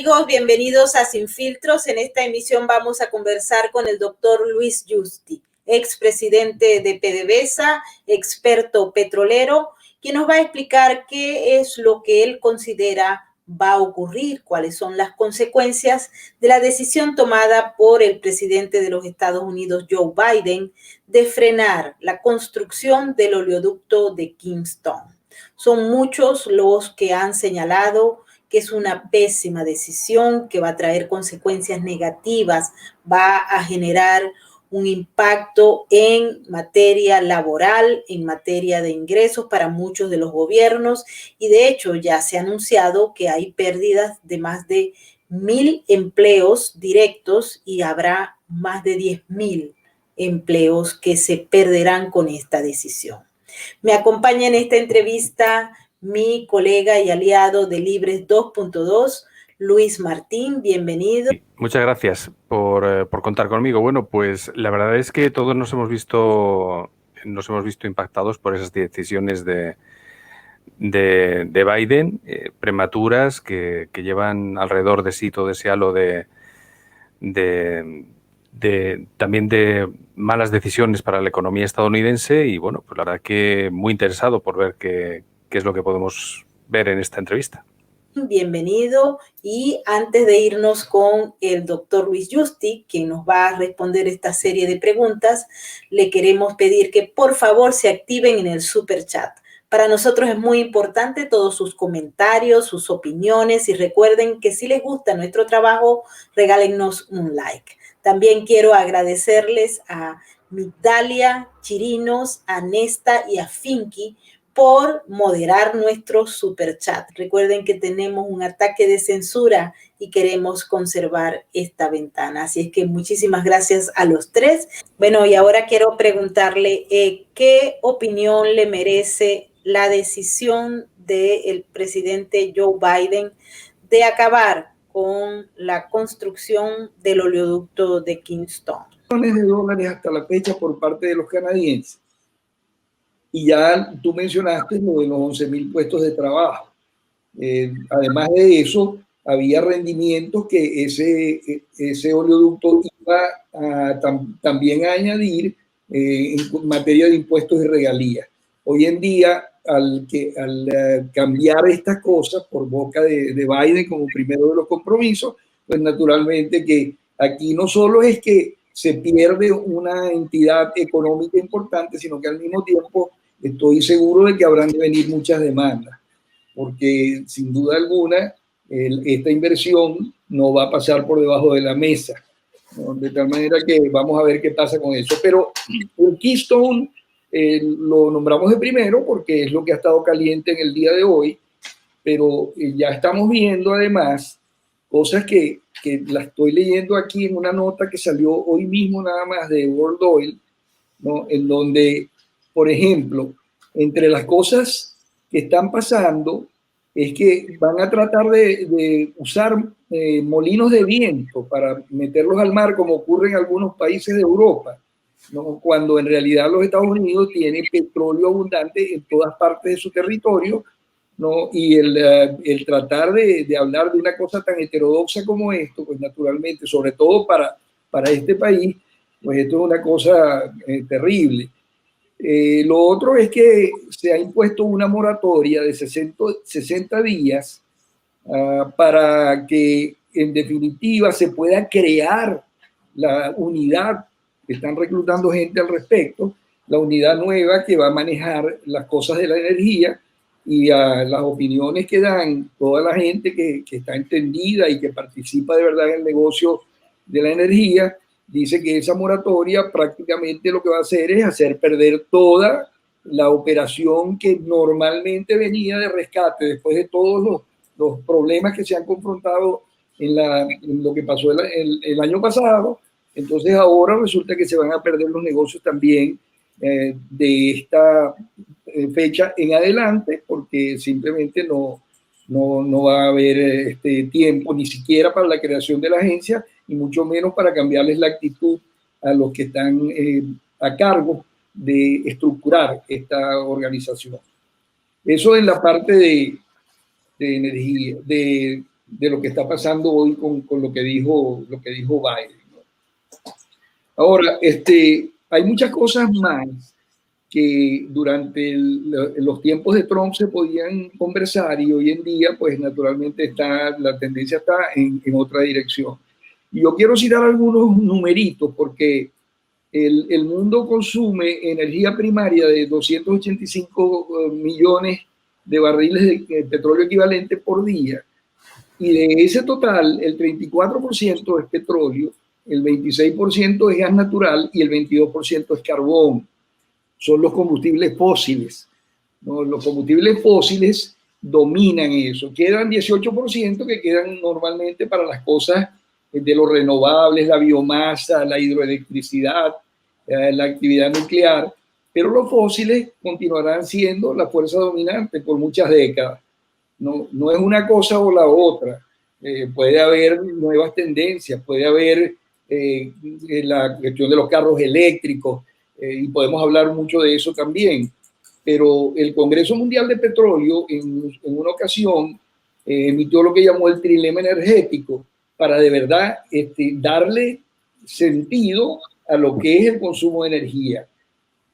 amigos? Bienvenidos a Sin Filtros. En esta emisión vamos a conversar con el doctor Luis Justi, expresidente de PDVSA, experto petrolero, quien nos va a explicar qué es lo que él considera va a ocurrir, cuáles son las consecuencias de la decisión tomada por el presidente de los Estados Unidos, Joe Biden, de frenar la construcción del oleoducto de Keystone. Son muchos los que han señalado que es una pésima decisión, que va a traer consecuencias negativas, va a generar un impacto en materia laboral, en materia de ingresos para muchos de los gobiernos, y de hecho ya se ha anunciado que hay pérdidas de más de 1,000 empleos directos y habrá más de 10,000 empleos que se perderán con esta decisión. Me acompaña en esta entrevista mi colega y aliado de Libres 2.2, Luis Martín. Bienvenido. Muchas gracias por contar conmigo. Bueno, pues la verdad es que todos nos hemos visto impactados por esas decisiones de Biden, prematuras, que llevan alrededor de sí todo ese halo también de malas decisiones para la economía estadounidense. Y bueno, pues la verdad que muy interesado por ver qué es lo que podemos ver en esta entrevista. Bienvenido. Y antes de irnos con el doctor Luis Justi, quien nos va a responder esta serie de preguntas, le queremos pedir que por favor se activen en el super chat. Para nosotros es muy importante todos sus comentarios, sus opiniones, y recuerden que si les gusta nuestro trabajo, regálennos un like. También quiero agradecerles a Migdalia, Chirinos, a Nesta y a Finky por moderar nuestro super chat. Recuerden que tenemos un ataque de censura y queremos conservar esta ventana. Así es que muchísimas gracias a los tres. Bueno, y ahora quiero preguntarle qué opinión le merece la decisión del presidente Joe Biden de acabar con la construcción del oleoducto de Keystone. Millones de dólares hasta la fecha por parte de los canadienses. Y ya tú mencionaste lo de los 11,000 puestos de trabajo. Además de eso, había rendimientos que ese oleoducto iba a también a añadir en materia de impuestos y regalías. Hoy en día, al cambiar estas cosas por boca de Biden como primero de los compromisos, pues naturalmente que aquí no solo es que se pierde una entidad económica importante, sino que al mismo tiempo estoy seguro de que habrán de venir muchas demandas, porque sin duda alguna esta inversión no va a pasar por debajo de la mesa, ¿no? De tal manera que vamos a ver qué pasa con eso. Pero el Keystone lo nombramos de primero porque es lo que ha estado caliente en el día de hoy, pero ya estamos viendo además cosas que la estoy leyendo aquí en una nota que salió hoy mismo nada más de World Oil, ¿no? En donde, por ejemplo, entre las cosas que están pasando es que van a tratar de usar molinos de viento para meterlos al mar, como ocurre en algunos países de Europa, ¿no? Cuando en realidad los Estados Unidos tienen petróleo abundante en todas partes de su territorio, ¿no? Y el tratar de hablar de una cosa tan heterodoxa como esto, pues naturalmente, sobre todo para este país, pues esto es una cosa terrible. Lo otro es que se ha impuesto una moratoria de 60 días para que en definitiva se pueda crear la unidad, que están reclutando gente al respecto, la unidad nueva que va a manejar las cosas de la energía, y a las opiniones que dan toda la gente que está entendida y que participa de verdad en el negocio de la energía, dice que esa moratoria prácticamente lo que va a hacer es hacer perder toda la operación que normalmente venía de rescate después de todos los problemas que se han confrontado en lo que pasó el año pasado. Entonces ahora resulta que se van a perder los negocios también de esta fecha en adelante, porque simplemente no va a haber tiempo ni siquiera para la creación de la agencia, y mucho menos para cambiarles la actitud a los que están a cargo de estructurar esta organización. Eso en la parte de energía, de de lo que está pasando hoy con lo que dijo Biden, ¿no? Ahora, hay muchas cosas más que durante los tiempos de Trump se podían conversar y hoy en día, pues naturalmente la tendencia está en otra dirección. Y yo quiero citar algunos numeritos porque el mundo consume energía primaria de 285 millones de barriles de petróleo equivalente por día. Y de ese total, el 34% es petróleo, el 26% es gas natural y el 22% es carbón. Son los combustibles fósiles, ¿no? Los combustibles fósiles dominan eso. Quedan 18% que quedan normalmente para las cosas de los renovables, la biomasa, la hidroelectricidad, la actividad nuclear, pero los fósiles continuarán siendo la fuerza dominante por muchas décadas. No es una cosa o la otra. Puede haber nuevas tendencias, puede haber la cuestión de los carros eléctricos, y podemos hablar mucho de eso también. Pero el Congreso Mundial de Petróleo en una ocasión emitió lo que llamó el trilema energético para de verdad darle sentido a lo que es el consumo de energía.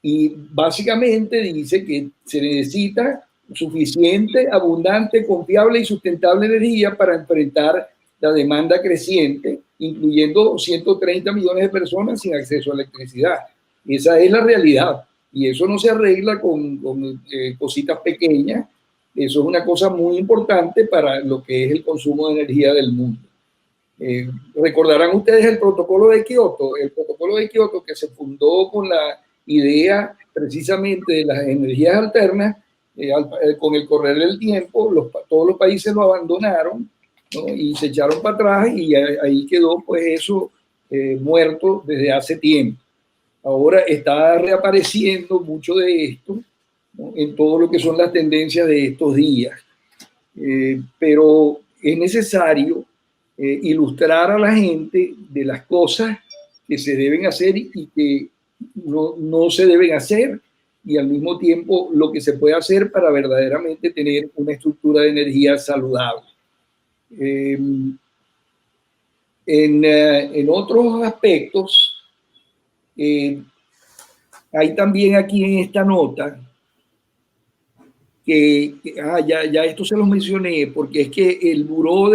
Y básicamente dice que se necesita suficiente, abundante, confiable y sustentable energía para enfrentar la demanda creciente, incluyendo 130 millones de personas sin acceso a electricidad. Esa es la realidad y eso no se arregla con cositas pequeñas. Eso es una cosa muy importante para lo que es el consumo de energía del mundo. Recordarán ustedes el protocolo de Kioto, que se fundó con la idea precisamente de las energías alternas. Con el correr del tiempo, todos los países lo abandonaron, ¿no? Y se echaron para atrás y ahí quedó pues eso muerto desde hace tiempo. Ahora está reapareciendo mucho de esto, ¿no? En todo lo que son las tendencias de estos días. Pero es necesario ilustrar a la gente de las cosas que se deben hacer y que no se deben hacer, y al mismo tiempo lo que se puede hacer para verdaderamente tener una estructura de energía saludable. En otros aspectos, hay también aquí en esta nota ya esto se los mencioné, porque es que el Bureau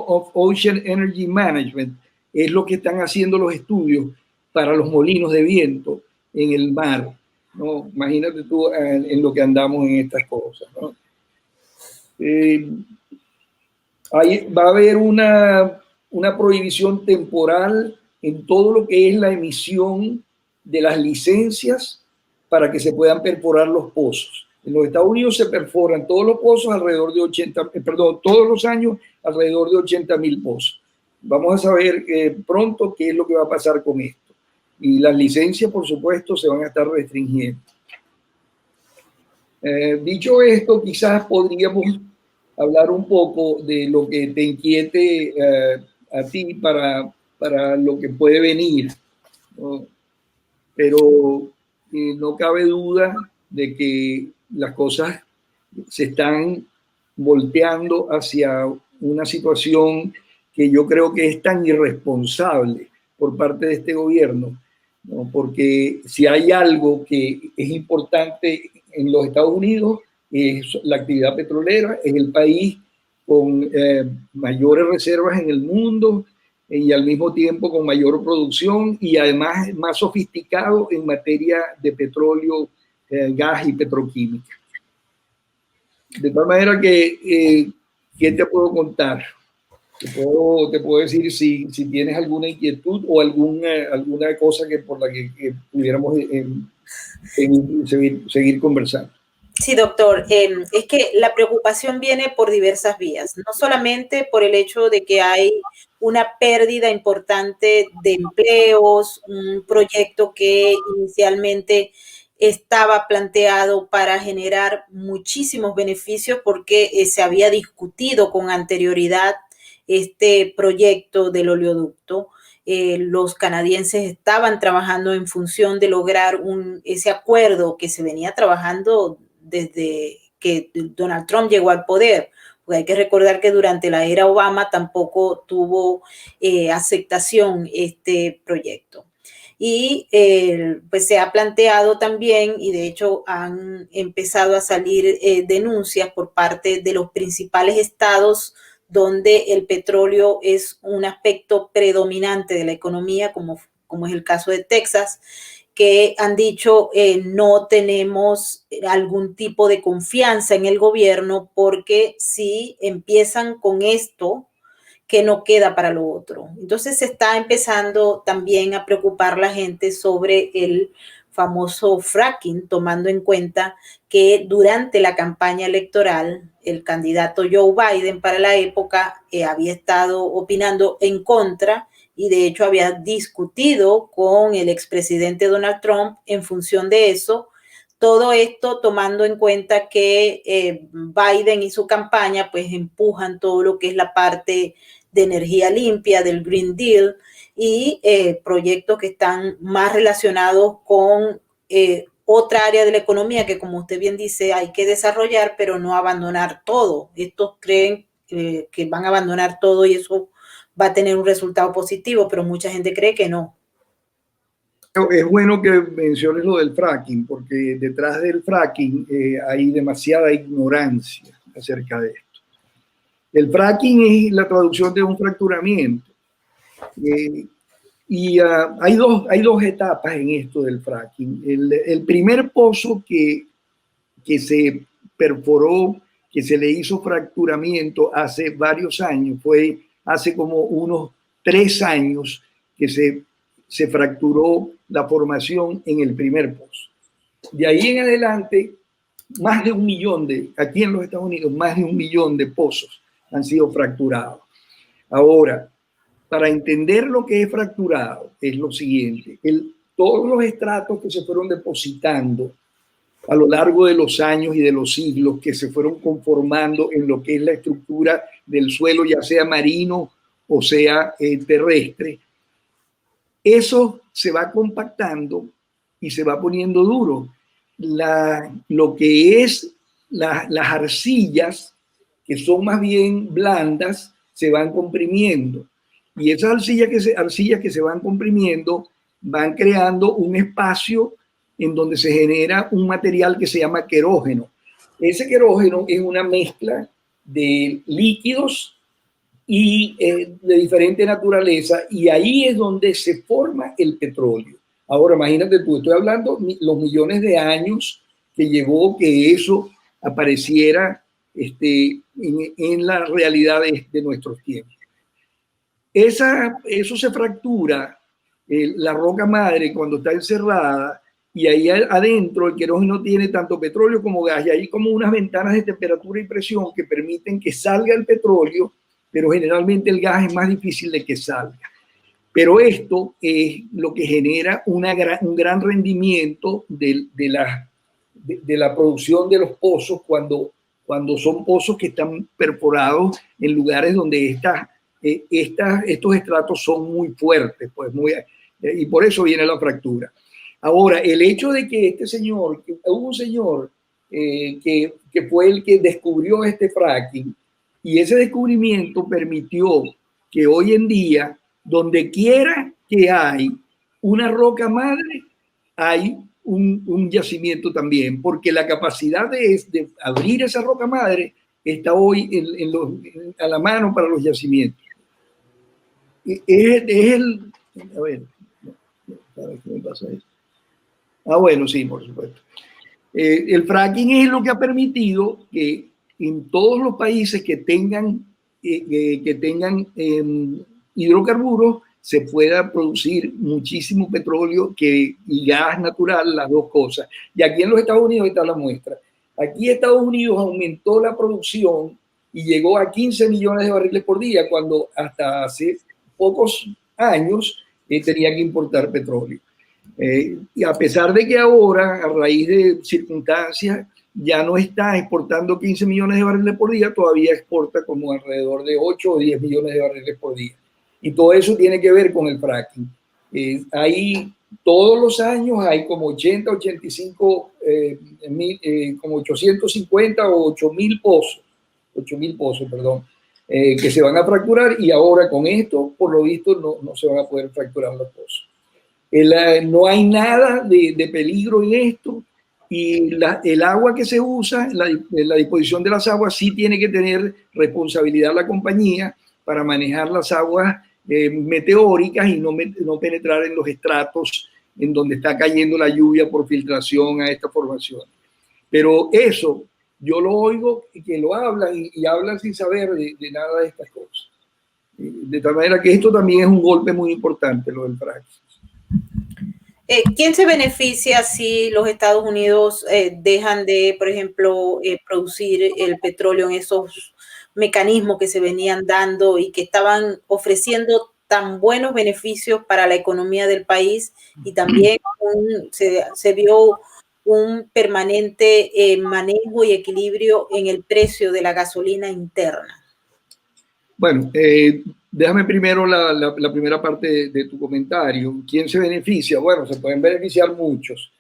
of Ocean Energy Management es lo que están haciendo los estudios para los molinos de viento en el mar, ¿no? Imagínate tú en lo que andamos en estas cosas, ¿no? Va a haber una prohibición temporal en todo lo que es la emisión de las licencias para que se puedan perforar los pozos. En los Estados Unidos se perforan todos los pozos todos los años alrededor de 80,000 pozos. Vamos a saber pronto qué es lo que va a pasar con esto. Y las licencias, por supuesto, se van a estar restringiendo. Dicho esto, quizás podríamos hablar un poco de lo que te inquiete a ti para lo que puede venir, ¿no? Pero no cabe duda de que las cosas se están volteando hacia una situación que yo creo que es tan irresponsable por parte de este gobierno, ¿no? Porque si hay algo que es importante en los Estados Unidos es la actividad petrolera, es el país con mayores reservas en el mundo y al mismo tiempo con mayor producción y además más sofisticado en materia de petróleo, gas y petroquímica. De tal manera que, ¿qué te puedo contar? Te puedo decir si tienes alguna inquietud o alguna cosa por la que pudiéramos seguir conversando. Sí, doctor. Es que la preocupación viene por diversas vías, no solamente por el hecho de que hay una pérdida importante de empleos, un proyecto que inicialmente estaba planteado para generar muchísimos beneficios porque se había discutido con anterioridad este proyecto del oleoducto. Los canadienses estaban trabajando en función de lograr ese acuerdo que se venía trabajando desde que Donald Trump llegó al poder, Porque hay que recordar que durante la era Obama tampoco tuvo aceptación este proyecto. Y pues se ha planteado también, y de hecho han empezado a salir denuncias por parte de los principales estados donde el petróleo es un aspecto predominante de la economía, como es el caso de Texas, que han dicho no tenemos algún tipo de confianza en el gobierno porque si empiezan con esto, que no queda para lo otro. Entonces se está empezando también a preocupar la gente sobre el famoso fracking, tomando en cuenta que durante la campaña electoral el candidato Joe Biden para la época había estado opinando en contra y de hecho había discutido con el expresidente Donald Trump en función de eso. Todo esto tomando en cuenta que Biden y su campaña pues empujan todo lo que es la parte de energía limpia, del Green Deal y proyectos que están más relacionados con otra área de la economía que, como usted bien dice, hay que desarrollar, pero no abandonar todo. Estos creen que van a abandonar todo y eso va a tener un resultado positivo, pero mucha gente cree que no. Es bueno que menciones lo del fracking, porque detrás del fracking hay demasiada ignorancia acerca de esto. El fracking es la traducción de un fracturamiento. Hay dos etapas en esto del fracking. El primer pozo que se perforó, que se le hizo fracturamiento hace varios años, fue hace como unos 3 años que se fracturó la formación en el primer pozo. De ahí en adelante, más de 1 millón aquí en los Estados Unidos, más de 1 millón de pozos han sido fracturados. Ahora, para entender lo que es fracturado, es lo siguiente: todos los estratos que se fueron depositando a lo largo de los años y de los siglos, que se fueron conformando en lo que es la estructura del suelo, ya sea marino o sea terrestre, eso se va compactando y se va poniendo duro. Lo que es las arcillas, que son más bien blandas, se van comprimiendo. Y esas arcillas que se van comprimiendo van creando un espacio en donde se genera un material que se llama querógeno. Ese querógeno es una mezcla de líquidos y de diferente naturaleza, y ahí es donde se forma el petróleo. Ahora, imagínate tú, estoy hablando los millones de años que llevó que eso apareciera en la realidad de nuestros tiempos. Eso se fractura, la roca madre, cuando está encerrada, y ahí adentro el querógeno tiene tanto petróleo como gas, y hay como unas ventanas de temperatura y presión que permiten que salga el petróleo, pero generalmente el gas es más difícil de que salga. Pero esto es lo que genera un gran rendimiento de la producción de los pozos cuando son pozos que están perforados en lugares donde estos estratos son muy fuertes, pues y por eso viene la fractura. Ahora, el hecho de que hubo un señor que fue el que descubrió este fracking, y ese descubrimiento permitió que hoy en día, donde quiera que hay una roca madre, hay un yacimiento también, porque la capacidad de abrir esa roca madre está hoy a la mano para los yacimientos. A ver, ¿qué me pasa eso? Bueno, sí, por supuesto. El fracking es lo que ha permitido que en todos los países que tengan hidrocarburos se pueda producir muchísimo petróleo y gas natural, las dos cosas. Y aquí en los Estados Unidos está la muestra. Aquí Estados Unidos aumentó la producción y llegó a 15 millones de barriles por día, cuando hasta hace pocos años tenía que importar petróleo. Y a pesar de que ahora, a raíz de circunstancias, ya no está exportando 15 millones de barriles por día, todavía exporta como alrededor de 8 o 10 millones de barriles por día. Y todo eso tiene que ver con el fracking. Todos los años hay como 80, 85, como 850 o 8.000 pozos 8.000 pozos, perdón, que se van a fracturar, y ahora con esto, por lo visto, no se van a poder fracturar los pozos. No hay nada de peligro en esto, y el agua que se usa, la disposición de las aguas, sí tiene que tener responsabilidad la compañía para manejar las aguas meteóricas y no penetrar en los estratos en donde está cayendo la lluvia por filtración a esta formación. Pero eso, yo lo oigo que lo hablan y hablan sin saber de nada de estas cosas. De tal manera que esto también es un golpe muy importante, lo del fracking. ¿Quién se beneficia si los Estados Unidos dejan de, por ejemplo, producir el petróleo en esos mecanismos que se venían dando y que estaban ofreciendo tan buenos beneficios para la economía del país, y también se vio un permanente manejo y equilibrio en el precio de la gasolina interna? Bueno, déjame primero la primera parte de tu comentario. ¿Quién se beneficia? Bueno, se pueden beneficiar muchos.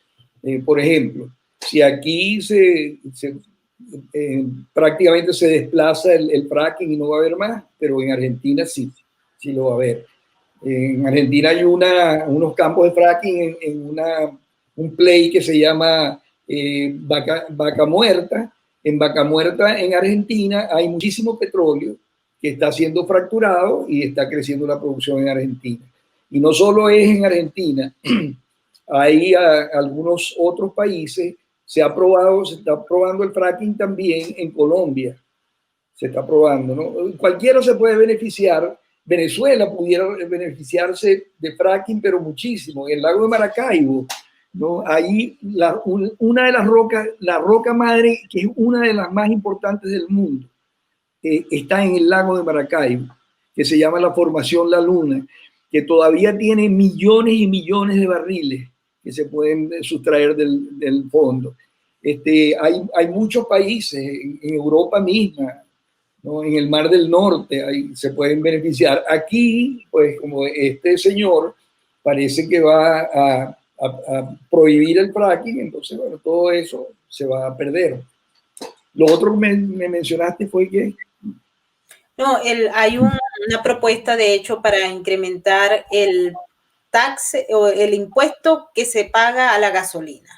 Por ejemplo, si aquí prácticamente se desplaza el fracking y no va a haber más, pero en Argentina sí lo va a haber. En Argentina hay unos campos de fracking en un play que se llama Vaca Muerta. En Vaca Muerta, en Argentina, hay muchísimo petróleo que está siendo fracturado y está creciendo la producción en Argentina. Y no solo es en Argentina, hay algunos otros países, se está probando el fracking también en Colombia, se está probando, ¿no? Cualquiera se puede beneficiar. Venezuela pudiera beneficiarse de fracking, pero muchísimo. En el lago de Maracaibo, ¿no? Ahí una de las rocas, la roca madre, que es una de las más importantes del mundo, está en el lago de Maracaibo, que se llama la Formación La Luna, que todavía tiene millones y millones de barriles que se pueden sustraer del fondo. Hay muchos países, en Europa misma, ¿no? En el Mar del Norte ahí se pueden beneficiar. Aquí, pues como este señor parece que va a prohibir el fracking, entonces, bueno, todo eso se va a perder. Lo otro que me mencionaste fue que... No, hay una propuesta, de hecho, para incrementar el tax o el impuesto que se paga a la gasolina.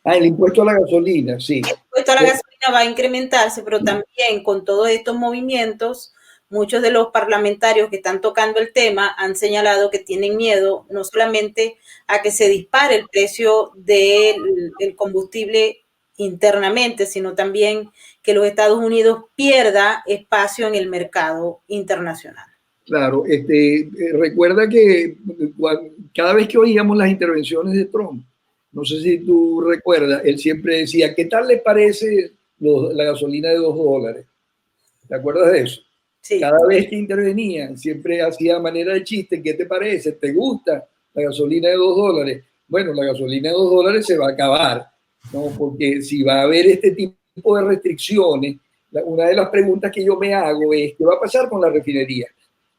El impuesto a la gasolina, sí. El impuesto a la gasolina va a incrementarse, pero también con todos estos movimientos, muchos de los parlamentarios que están tocando el tema han señalado que tienen miedo no solamente a que se dispare el precio del combustible internamente, sino también que los Estados Unidos pierda espacio en el mercado internacional. Claro, recuerda que cada vez que oíamos las intervenciones de Trump, no sé si tú recuerdas, él siempre decía, ¿qué tal le parece la gasolina de $2? ¿Te acuerdas de eso? Sí. Cada vez que intervenía, siempre hacía manera de chiste, ¿qué te parece? ¿Te gusta la gasolina de $2? Bueno, la gasolina de $2 se va a acabar, ¿no? Porque si va a haber este tipo de restricciones, una de las preguntas que yo me hago es, ¿qué va a pasar con la refinería?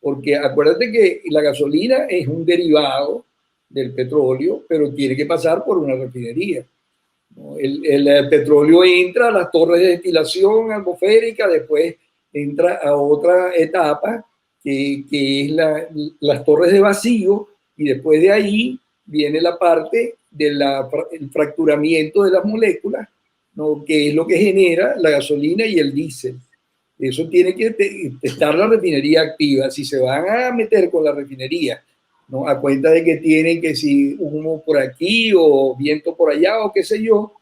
Porque acuérdate que la gasolina es un derivado del petróleo, pero tiene que pasar por una refinería, ¿no? El petróleo entra a las torres de destilación atmosférica, después entra a otra etapa que es las torres de vacío, y después de ahí viene la parte del fracturamiento de las moléculas, ¿no? Que es lo que genera la gasolina y el diésel. Eso tiene que estar la refinería activa. Si se van a meter con la refinería, ¿no? A cuenta de que tienen que si humo por aquí o viento por allá o qué sé yo,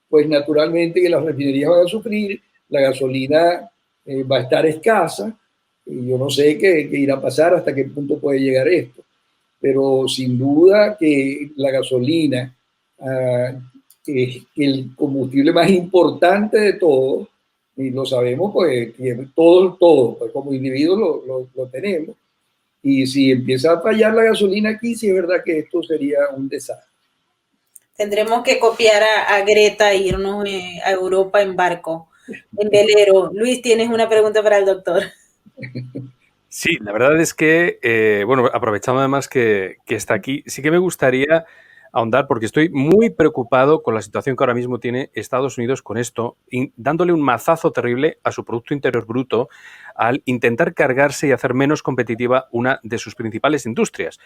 pues naturalmente que las refinerías van a sufrir, la gasolina va a estar escasa, y yo no sé qué irá a pasar, hasta qué punto puede llegar esto, pero sin duda que la gasolina, que es el combustible más importante de todos, y lo sabemos, pues todo pues, como individuos lo tenemos. Y si empieza a fallar la gasolina aquí, sí es verdad que esto sería un desastre. Tendremos que copiar a Greta e irnos a Europa en barco, en velero. Luis, ¿tienes una pregunta para el doctor? Sí, la verdad es que, bueno, aprovechando además que está aquí, sí que me gustaría ahondar porque estoy muy preocupado con la situación que ahora mismo tiene Estados Unidos con esto, dándole un mazazo terrible a su Producto Interior Bruto al intentar cargarse y hacer menos competitiva una de sus principales industrias.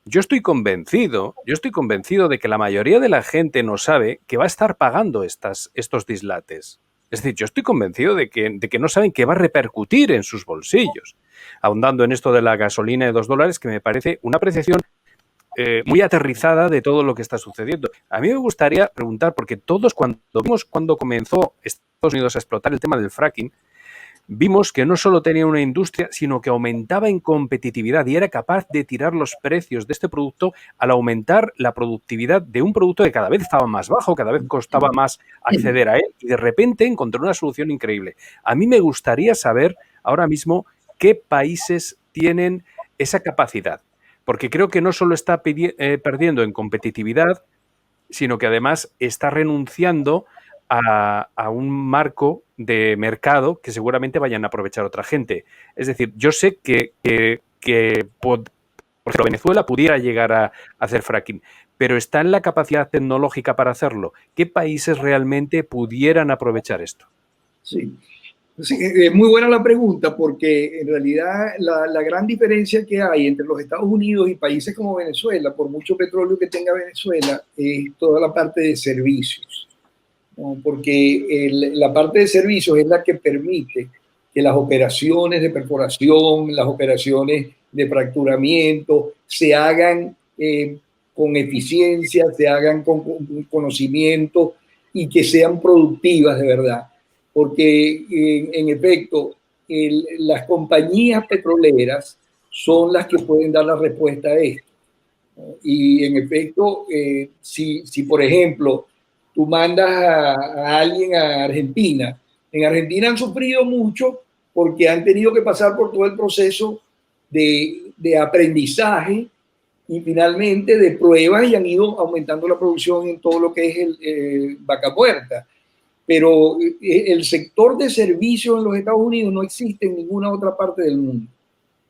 Yo estoy convencido de que la mayoría de la gente no sabe que va a estar pagando estos dislates. Es decir, yo estoy convencido de que no saben que va a repercutir en sus bolsillos. Ahondando en esto de la gasolina de $2, que me parece una apreciación muy aterrizada de todo lo que está sucediendo. A mí me gustaría preguntar, porque todos cuando comenzó Estados Unidos a explotar el tema del fracking, vimos que no solo tenía una industria, sino que aumentaba en competitividad y era capaz de tirar los precios de este producto al aumentar la productividad de un producto que cada vez estaba más bajo, cada vez costaba más acceder a él y de repente encontró una solución increíble. A mí me gustaría saber ahora mismo qué países tienen esa capacidad, porque creo que no solo está perdiendo en competitividad, sino que además está renunciando a un marco de mercado que seguramente vayan a aprovechar otra gente. Es decir, yo sé que por ejemplo, Venezuela pudiera llegar a hacer fracking, pero ¿está en la capacidad tecnológica para hacerlo? ¿Qué países realmente pudieran aprovechar esto? Sí. Sí, es muy buena la pregunta porque en realidad la gran diferencia que hay entre los Estados Unidos y países como Venezuela, por mucho petróleo que tenga Venezuela, es toda la parte de servicios, ¿no? Porque la parte de servicios es la que permite que las operaciones de perforación, las operaciones de fracturamiento se hagan con eficiencia, se hagan con conocimiento y que sean productivas de verdad. Porque en efecto, las compañías petroleras son las que pueden dar la respuesta a esto. Y en efecto, si por ejemplo tú mandas a alguien a Argentina, en Argentina han sufrido mucho porque han tenido que pasar por todo el proceso de aprendizaje y finalmente de pruebas y han ido aumentando la producción en todo lo que es el Vaca Muerta. Pero el sector de servicios en los Estados Unidos no existe en ninguna otra parte del mundo,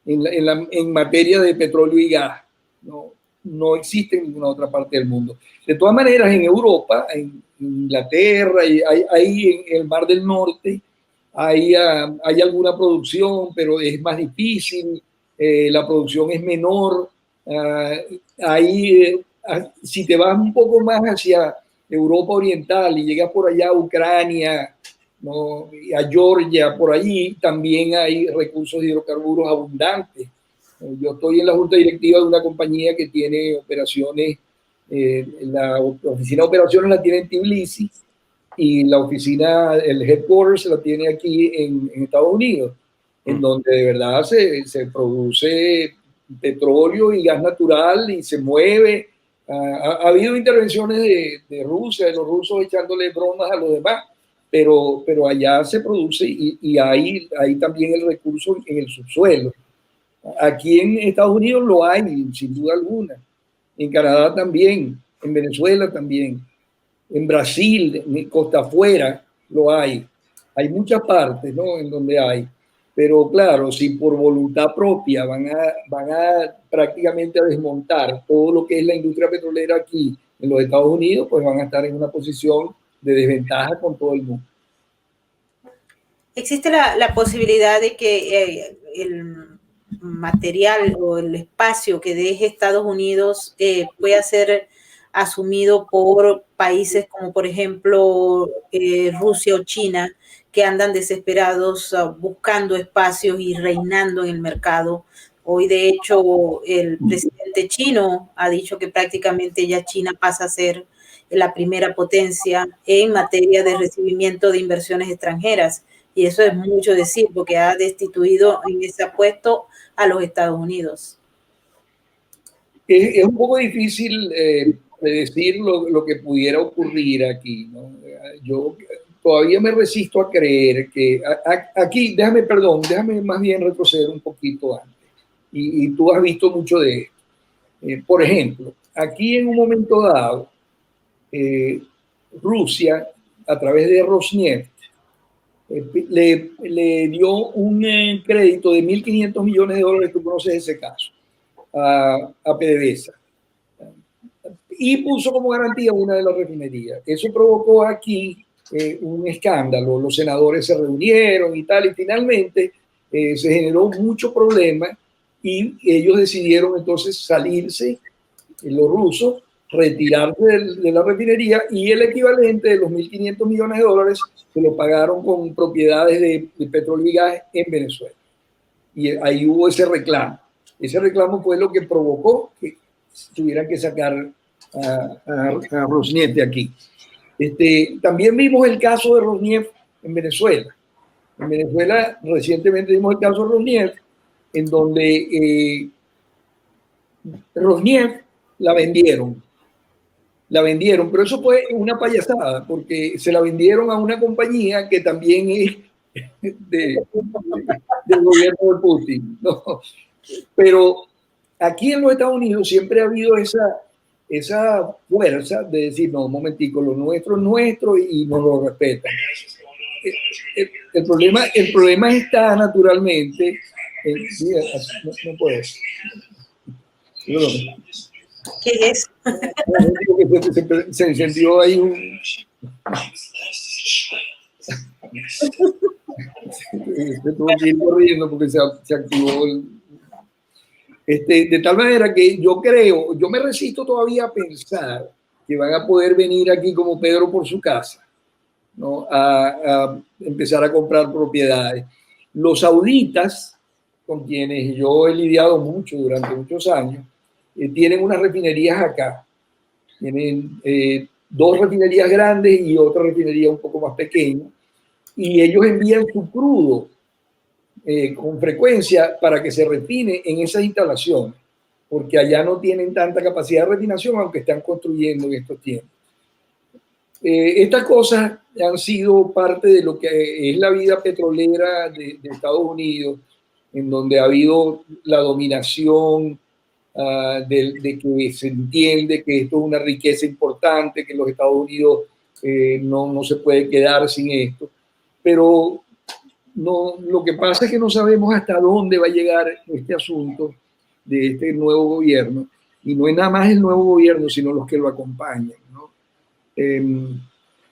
en materia de petróleo y gas. No existe en ninguna otra parte del mundo. De todas maneras, en Europa, en Inglaterra, ahí en el Mar del Norte, hay alguna producción, pero es más difícil, la producción es menor. Ahí, si te vas un poco más hacia Europa Oriental y llegas por allá a Ucrania, ¿no? A Georgia, por allí también hay recursos de hidrocarburos abundantes. Yo estoy en la junta directiva de una compañía que tiene operaciones, la oficina de operaciones la tiene en Tbilisi y la oficina, el headquarters la tiene aquí en Estados Unidos, en donde de verdad se produce petróleo y gas natural y se mueve. Ha habido intervenciones de Rusia, de los rusos echándole bromas a los demás, pero allá se produce y hay también el recurso en el subsuelo. Aquí en Estados Unidos lo hay, sin duda alguna. En Canadá también, en Venezuela también, en Brasil, en costa afuera lo hay. Hay muchas partes, ¿no?, en donde hay. Pero claro, si por voluntad propia van a prácticamente a desmontar todo lo que es la industria petrolera aquí en los Estados Unidos, pues van a estar en una posición de desventaja con todo el mundo. ¿Existe la posibilidad de que el material o el espacio que deje Estados Unidos pueda ser asumido por países como por ejemplo Rusia o China, que andan desesperados buscando espacios y reinando en el mercado? Hoy de hecho el presidente chino ha dicho que prácticamente ya China pasa a ser la primera potencia en materia de recibimiento de inversiones extranjeras. Y eso es mucho decir, porque ha destituido en ese puesto a los Estados Unidos. Es un poco difícil predecir lo que pudiera ocurrir aquí, ¿no? Yo todavía me resisto a creer que aquí, déjame más bien retroceder un poquito antes. Y tú has visto mucho de esto. Por ejemplo, aquí en un momento dado, Rusia, a través de Rosneft, le dio un crédito de $1.500 millones, tú conoces ese caso, a PDVSA. y puso como garantía una de las refinerías. Eso provocó aquí un escándalo. Los senadores se reunieron y tal, y finalmente se generó mucho problema y ellos decidieron entonces salirse, los rusos, retirarse de la refinería, y el equivalente de los 1.500 millones de dólares se lo pagaron con propiedades de petróleo y gas en Venezuela. Y ahí hubo ese reclamo. Ese reclamo fue lo que provocó que tuvieran que sacar a Rosneft de aquí. También vimos el caso de Rosneft en Venezuela. En Venezuela recientemente vimos el caso de Rosneft, en donde Rosneft la vendieron, pero eso fue una payasada, porque se la vendieron a una compañía que también es del gobierno de Putin, ¿no? Pero aquí en los Estados Unidos siempre ha habido esa fuerza de decir, no, un momentico, lo nuestro es nuestro y nos lo respetan. El problema está naturalmente, no puede. ¿Qué es? Se encendió ahí un... Se tuvo que ir corriendo porque se activó de tal manera que yo me resisto todavía a pensar que van a poder venir aquí como Pedro por su casa, ¿no? A empezar a comprar propiedades. Los sauditas, con quienes yo he lidiado mucho durante muchos años, tienen unas refinerías acá. Tienen 2 refinerías grandes y otra refinería un poco más pequeña, y ellos envían su crudo con frecuencia para que se refine en esas instalaciones, porque allá no tienen tanta capacidad de refinación, aunque están construyendo en estos tiempos. Estas cosas han sido parte de lo que es la vida petrolera de Estados Unidos, en donde ha habido la dominación de que se entiende que esto es una riqueza importante, que los Estados Unidos no se puede quedar sin esto, pero no, lo que pasa es que no sabemos hasta dónde va a llegar este asunto de este nuevo gobierno, y no es nada más el nuevo gobierno, sino los que lo acompañan, ¿no?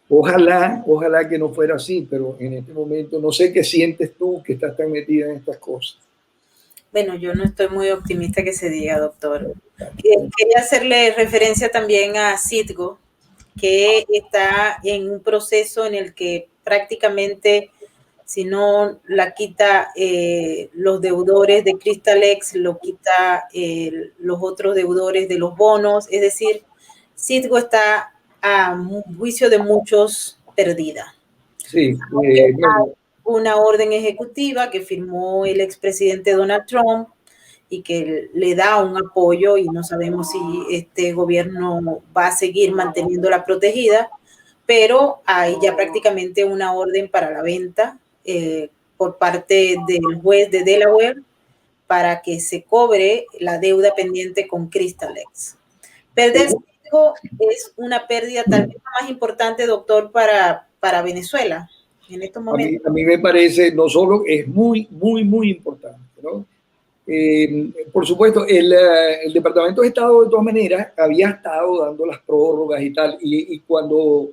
Ojalá que no fuera así, pero en este momento no sé qué sientes tú que estás tan metida en estas cosas. Bueno, yo no estoy muy optimista que se diga, doctor. Quería hacerle referencia también a Citgo, que está en un proceso en el que prácticamente, si no la quita los deudores de Crystalex, lo quita los otros deudores de los bonos. Es decir, Citgo está a juicio de muchos perdida. Sí, una orden ejecutiva que firmó el expresidente Donald Trump y que le da un apoyo, y no sabemos si este gobierno va a seguir manteniéndola protegida, pero hay ya prácticamente una orden para la venta por parte del juez de Delaware para que se cobre la deuda pendiente con Crystalex. Perder Citgo es una pérdida tal vez más importante, doctor, para Venezuela en estos momentos. A mí me parece, no solo es muy importante, ¿no? Por supuesto, el Departamento de Estado, de todas maneras, había estado dando las prórrogas y tal, y cuando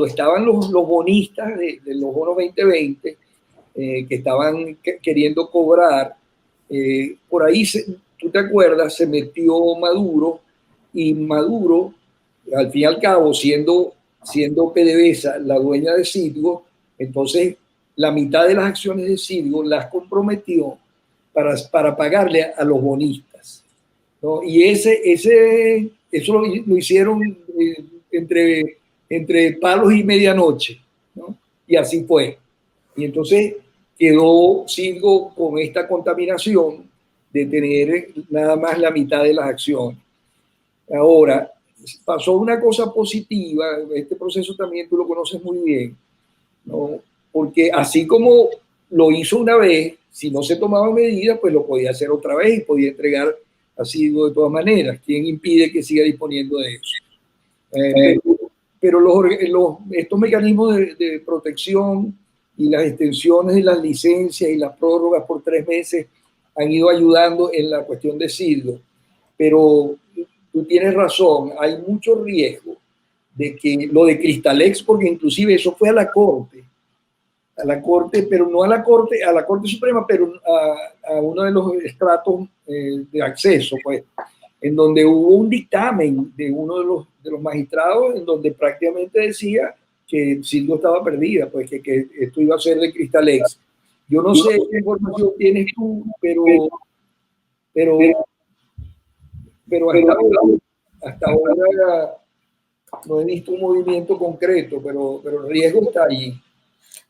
estaban los bonistas de los bonos 2020, que estaban queriendo cobrar, por ahí, tú te acuerdas, se metió Maduro, y Maduro, al fin y al cabo, siendo PDVSA la dueña de Citgo, entonces la mitad de las acciones de Citgo las comprometió para pagarle a los bonistas, ¿no? Y eso lo hicieron entre palos y medianoche, ¿no? Y así fue. Y entonces quedó Citgo con esta contaminación de tener nada más la mitad de las acciones. Ahora, pasó una cosa positiva, este proceso también tú lo conoces muy bien, ¿no? Porque así como lo hizo una vez, si no se tomaban medidas, pues lo podía hacer otra vez y podía entregar así de todas maneras. ¿Quién impide que siga disponiendo de eso? Pero estos mecanismos de protección y las extensiones de las licencias y las prórrogas por 3 meses han ido ayudando en la cuestión de Citgo. Pero tú tienes razón, hay mucho riesgo de que lo de Cristalex, porque inclusive eso fue a la corte, pero no a la Corte Suprema, pero a uno de los estratos de acceso, pues, en donde hubo un dictamen de uno de los magistrados en donde prácticamente decía que Silgo estaba perdida, pues que esto iba a ser de Cristalex. Yo no sé qué información tienes tú, pero hasta ahora no he visto un movimiento concreto, pero el riesgo está allí.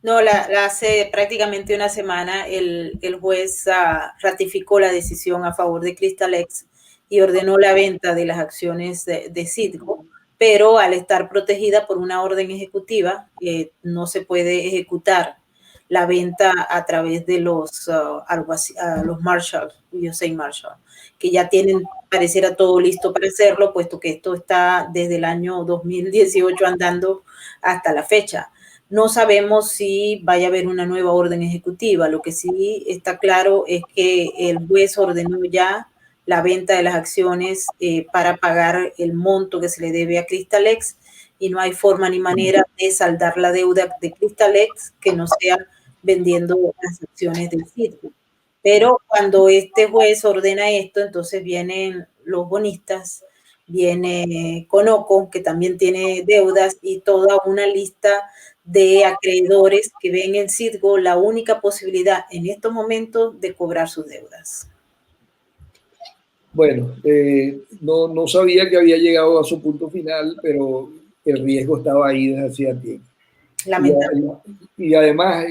No, hace prácticamente una semana el juez ratificó la decisión a favor de Cristalex y ordenó la venta de las acciones de Citgo, pero al estar protegida por una orden ejecutiva, no se puede ejecutar la venta a través de los Marshall, USA Marshall, que ya tienen, pareciera todo listo para hacerlo, puesto que esto está desde el año 2018 andando hasta la fecha. No sabemos si vaya a haber una nueva orden ejecutiva. Lo que sí está claro es que el juez ordenó ya la venta de las acciones para pagar el monto que se le debe a Cristalex y no hay forma ni manera de saldar la deuda de Cristalex que no sea vendiendo las acciones del Citgo. Pero cuando este juez ordena esto, entonces vienen los bonistas, viene Conoco, que también tiene deudas, y toda una lista de acreedores que ven en Citgo la única posibilidad en estos momentos de cobrar sus deudas. Bueno, no sabía que había llegado a su punto final, pero el riesgo estaba ahí desde hacía tiempo. Lamentable. Y además,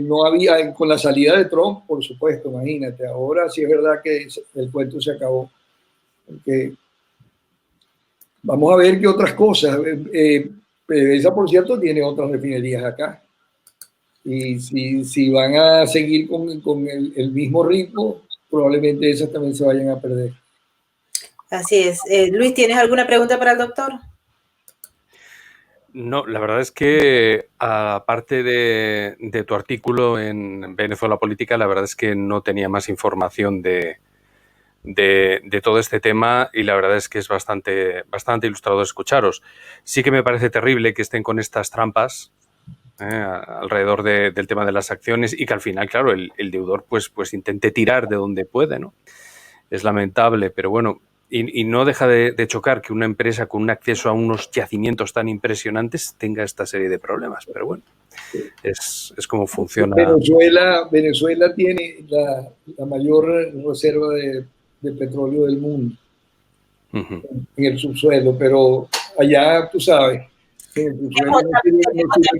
no había, con la salida de Trump, por supuesto, imagínate, ahora sí es verdad que el cuento se acabó. Porque vamos a ver qué otras cosas. PDVSA, por cierto, tiene otras refinerías acá. Y si van a seguir con el mismo ritmo, probablemente esas también se vayan a perder. Así es. Luis, ¿tienes alguna pregunta para el doctor? No, la verdad es que aparte de tu artículo en Venezuela Política, la verdad es que no tenía más información de todo este tema y la verdad es que es bastante ilustrador escucharos. Sí que me parece terrible que estén con estas trampas alrededor del tema de las acciones y que al final, claro, el deudor pues intente tirar de donde puede, ¿no? Es lamentable, pero bueno, y no deja de chocar que una empresa con un acceso a unos yacimientos tan impresionantes tenga esta serie de problemas, pero bueno, es como funciona. Venezuela tiene la mayor reserva de petróleo del mundo en el subsuelo, pero allá, tú sabes, en el subsuelo no sirve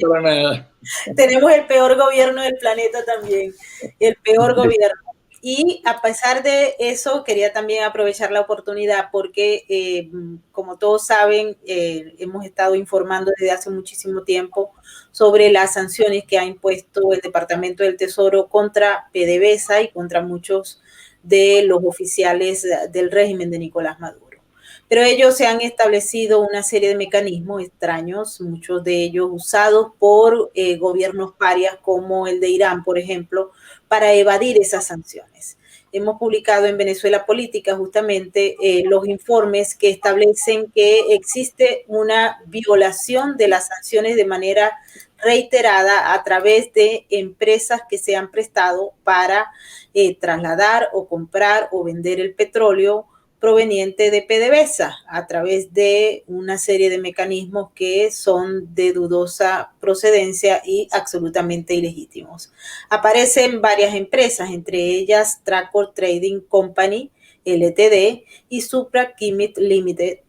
para nada. Tenemos el peor gobierno del planeta también, el peor gobierno. Y a pesar de eso, quería también aprovechar la oportunidad porque, como todos saben, hemos estado informando desde hace muchísimo tiempo sobre las sanciones que ha impuesto el Departamento del Tesoro contra PDVSA y contra muchos de los oficiales del régimen de Nicolás Maduro. Pero ellos se han establecido una serie de mecanismos extraños, muchos de ellos usados por gobiernos parias como el de Irán, por ejemplo, para evadir esas sanciones. Hemos publicado en Venezuela Política justamente los informes que establecen que existe una violación de las sanciones de manera reiterada a través de empresas que se han prestado para trasladar o comprar o vender el petróleo proveniente de PDVSA a través de una serie de mecanismos que son de dudosa procedencia y absolutamente ilegítimos. Aparecen varias empresas, entre ellas Tracor Trading Company, LTD, y Supra Chimit Limited,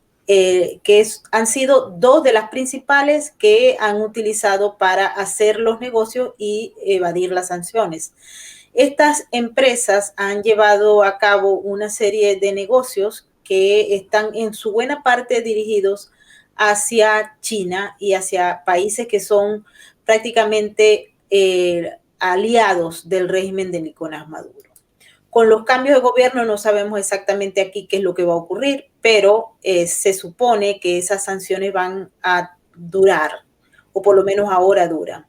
han sido dos de las principales que han utilizado para hacer los negocios y evadir las sanciones. Estas empresas han llevado a cabo una serie de negocios que están en su buena parte dirigidos hacia China y hacia países que son prácticamente aliados del régimen de Nicolás Maduro. Con los cambios de gobierno no sabemos exactamente aquí qué es lo que va a ocurrir, pero se supone que esas sanciones van a durar, o por lo menos ahora duran.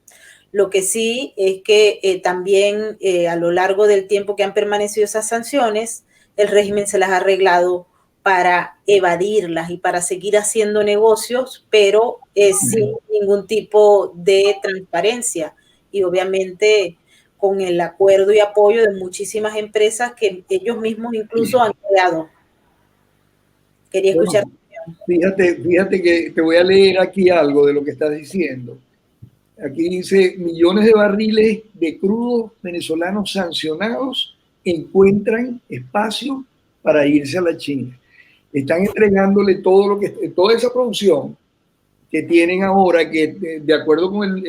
Lo que sí es que también a lo largo del tiempo que han permanecido esas sanciones, el régimen se las ha arreglado para evadirlas y para seguir haciendo negocios, pero sin ningún tipo de transparencia y obviamente con el acuerdo y apoyo de muchísimas empresas que ellos mismos incluso han creado. Quería escuchar. Fíjate que te voy a leer aquí algo de lo que estás diciendo. Aquí dice, millones de barriles de crudo venezolanos sancionados encuentran espacio para irse a la China. Están entregándole toda esa producción que tienen ahora, que de acuerdo con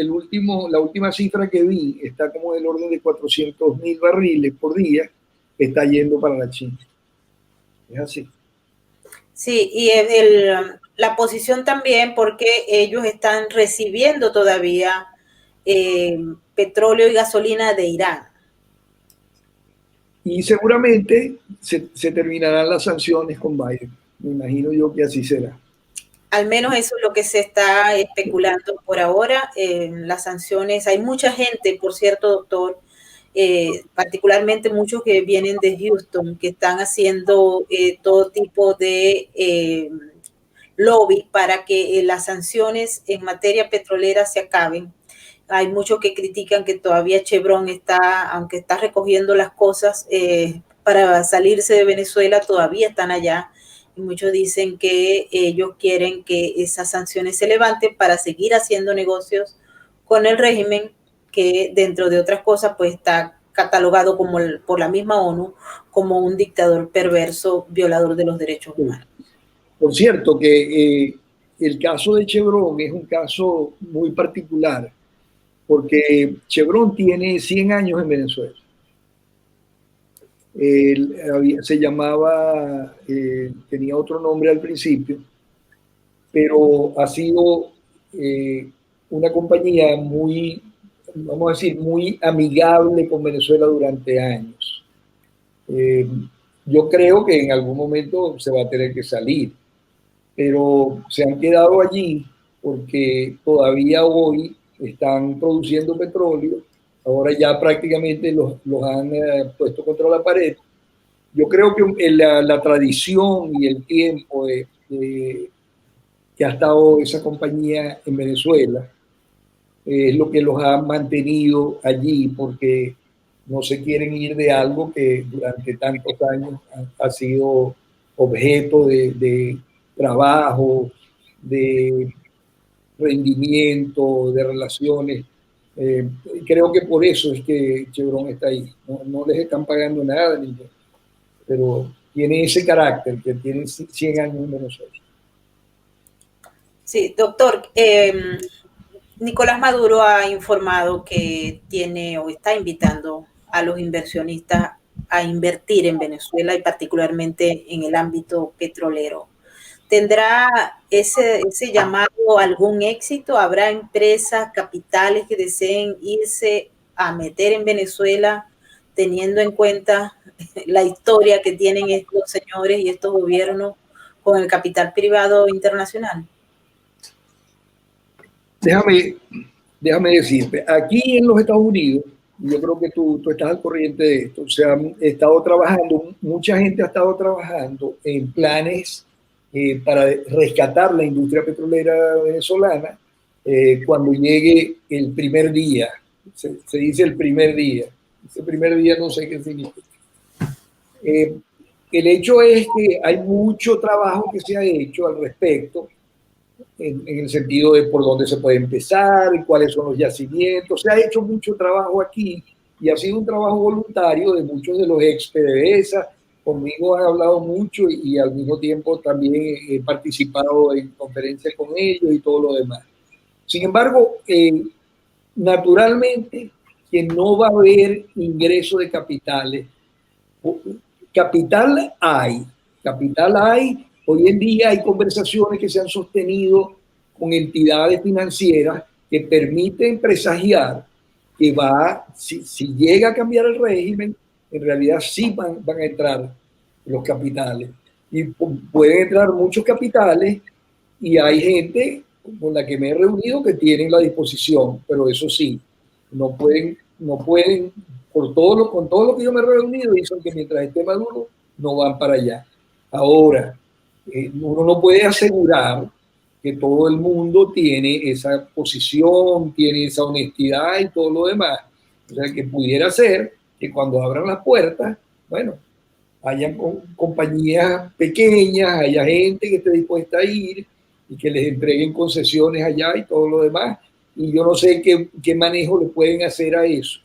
la última cifra que vi, está como del orden de 400.000 barriles por día, está yendo para la China. Es así. Sí, y la posición también porque ellos están recibiendo todavía petróleo y gasolina de Irán. Y seguramente se terminarán las sanciones con Biden. Me imagino yo que así será. Al menos eso es lo que se está especulando por ahora. Las sanciones, hay mucha gente, por cierto, doctor, particularmente muchos que vienen de Houston, que están haciendo todo tipo de lobby para que las sanciones en materia petrolera se acaben. Hay muchos que critican que todavía Chevron está, aunque está recogiendo las cosas para salirse de Venezuela, todavía están allá. Y muchos dicen que ellos quieren que esas sanciones se levanten para seguir haciendo negocios con el régimen que, dentro de otras cosas, pues está catalogado como por la misma ONU como un dictador perverso, violador de los derechos humanos. Por cierto, que el caso de Chevron es un caso muy particular, porque Chevron tiene 100 años en Venezuela. Se llamaba, tenía otro nombre al principio, pero ha sido una compañía muy, vamos a decir, muy amigable con Venezuela durante años. Yo creo que en algún momento se va a tener que salir, pero se han quedado allí porque todavía hoy están produciendo petróleo. Ahora ya prácticamente los han puesto contra la pared. Yo creo que la tradición y el tiempo que ha estado esa compañía en Venezuela es lo que los ha mantenido allí, porque no se quieren ir de algo que durante tantos años ha sido objeto de trabajo, de rendimiento, de relaciones. Creo que por eso es que Chevron está ahí. No les están pagando nada, pero tiene ese carácter, que tiene 100 años en Venezuela. Sí, doctor, Nicolás Maduro ha informado que tiene o está invitando a los inversionistas a invertir en Venezuela y particularmente en el ámbito petrolero. ¿Tendrá ese llamado algún éxito? ¿Habrá empresas, capitales que deseen irse a meter en Venezuela teniendo en cuenta la historia que tienen estos señores y estos gobiernos con el capital privado internacional? Déjame decirte, aquí en los Estados Unidos, yo creo que tú estás al corriente de esto, se han estado trabajando, mucha gente ha estado trabajando en planes para rescatar la industria petrolera venezolana cuando llegue el primer día. Se dice el primer día. Ese primer día no sé qué significa. El hecho es que hay mucho trabajo que se ha hecho al respecto, en el sentido de por dónde se puede empezar, cuáles son los yacimientos. Se ha hecho mucho trabajo aquí y ha sido un trabajo voluntario de muchos de los ex PDVSA. Conmigo han hablado mucho y al mismo tiempo también he participado en conferencias con ellos y todo lo demás. Sin embargo, naturalmente que no va a haber ingreso de capitales. Capital hay. Hoy en día hay conversaciones que se han sostenido con entidades financieras que permiten presagiar que si llega a cambiar el régimen, en realidad sí van a entrar los capitales. Y pueden entrar muchos capitales y hay gente con la que me he reunido que tienen la disposición, pero eso sí, no pueden con todo lo que yo me he reunido, dicen que mientras esté Maduro no van para allá. Ahora, uno no puede asegurar que todo el mundo tiene esa posición, tiene esa honestidad y todo lo demás. O sea, que pudiera ser que cuando abran las puertas, bueno, hayan compañías pequeñas, haya gente que esté dispuesta a ir y que les entreguen concesiones allá y todo lo demás. Y yo no sé qué manejo le pueden hacer a eso,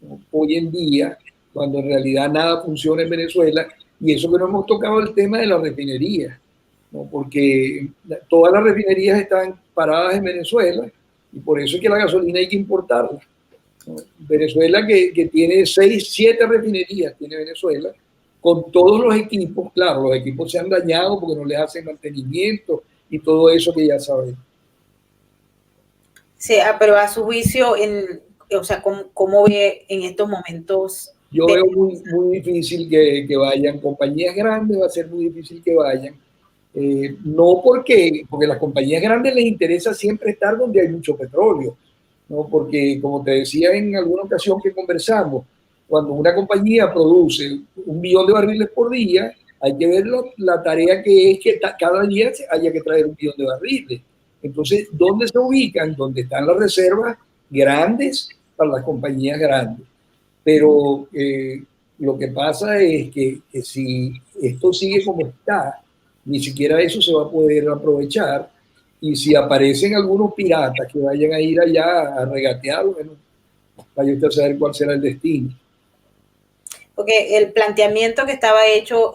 ¿no? Hoy en día, cuando en realidad nada funciona en Venezuela, y eso que no hemos tocado el tema de la refinería, ¿no? Porque todas las refinerías están paradas en Venezuela y por eso es que la gasolina hay que importarla, ¿no? Venezuela que tiene 6, 7 refinerías, tiene Venezuela, con todos los equipos. Claro, los equipos se han dañado porque no les hacen mantenimiento y todo eso que ya saben. Sí, pero a su juicio, o sea, ¿cómo ve en estos momentos? Yo veo muy difícil que vayan compañías grandes, va a ser muy difícil que vayan. No porque las compañías grandes les interesa siempre estar donde hay mucho petróleo, ¿no? Porque, como te decía en alguna ocasión que conversamos, cuando una compañía produce 1 millón de barriles por día, hay que ver la tarea que es que cada día haya que traer 1 millón de barriles. Entonces, ¿dónde se ubican? Donde están las reservas grandes para las compañías grandes. Pero lo que pasa es que si esto sigue como está, ni siquiera eso se va a poder aprovechar. Y si aparecen algunos piratas que vayan a ir allá a regatear, bueno, vaya usted a saber cuál será el destino. Porque el planteamiento que estaba hecho